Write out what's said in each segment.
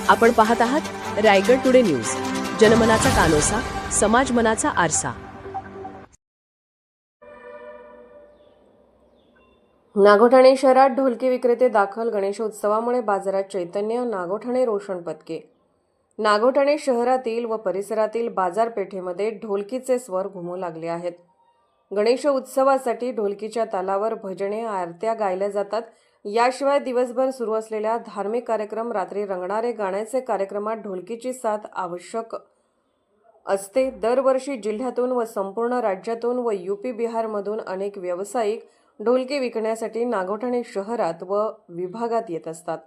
आपण पाहत आहात रायगड टुडे न्यूज, जनमनाचा कानोसा, समाज मनाचा आरसा। नागोठाणे शहरात ढोलकी विक्रेते दाखल, गणेशोत्सवामुळे बाजारात चैतन्य, नागोठाणे रोशन पदके। नागोठाणे शहरातील व परिसरातील बाजारपेठेमध्ये ढोलकीचे स्वर घुमू लागले आहेत। गणेश उत्सवासाठी ढोलकीच्या तालावर भजने, आरत्या गायल्या जातात। याशिवाय दिवसभर सुरू असलेल्या धार्मिक कार्यक्रम, रात्री रंगणारे गाण्याचे कार्यक्रमात ढोलकीची साथ आवश्यक असते। दरवर्षी जिल्ह्यातून व संपूर्ण राज्यातून व यूपी बिहारमधून अनेक व्यावसायिक ढोलकी विकण्यासाठी नागोठाणे शहरात व विभागात येत असतात।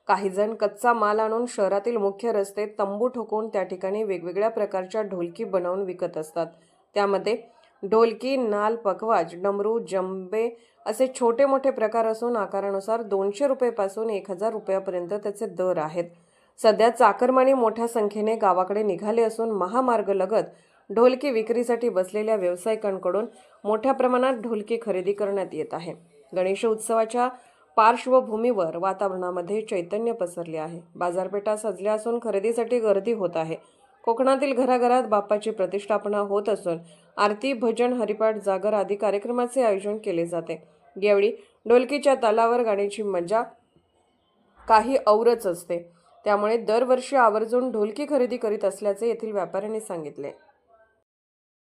काही जण कच्चा माल आणून शहरातील मुख्य रस्ते तंबू ठोकून त्या ठिकाणी वेगवेगळ्या प्रकारच्या ढोलकी बनवून विकत असतात। त्यामध्ये ढोलकी, नाल, पखवाज, डमरू, जंबे असे छोटे मोठे प्रकार असून आकारानुसार 200 रुपयापासून 1000 रुपयापर्यंत त्याचे दर आहेत। सध्या चाकरमानी मोठ्या संख्येने गावाकडे निघाले असून महामार्गलगत ढोलकी विक्रीसाठी बसलेल्या व्यावसायिकांकडून मोठ्या प्रमाणात ढोलकी खरेदी करण्यात येत आहे। गणेश उत्सवाच्या पार्श्वभूमीवर वातावरणामध्ये चैतन्य पसरले आहे। बाजारपेठा सजल्या असून खरेदीसाठी गर्दी होत आहे। कोकणातील घराघरात बाप्पाची प्रतिष्ठापना होत असून आरती, भजन, हरिपाठ, जागर आदी कार्यक्रमाचे आयोजन केले जाते। यावेळी ढोलकीच्या तालावर गाण्याची मजा काही औरच असते। त्यामुळे दरवर्षी आवर्जून ढोलकी खरेदी करीत असल्याचे येथील व्यापाऱ्यांनी सांगितले।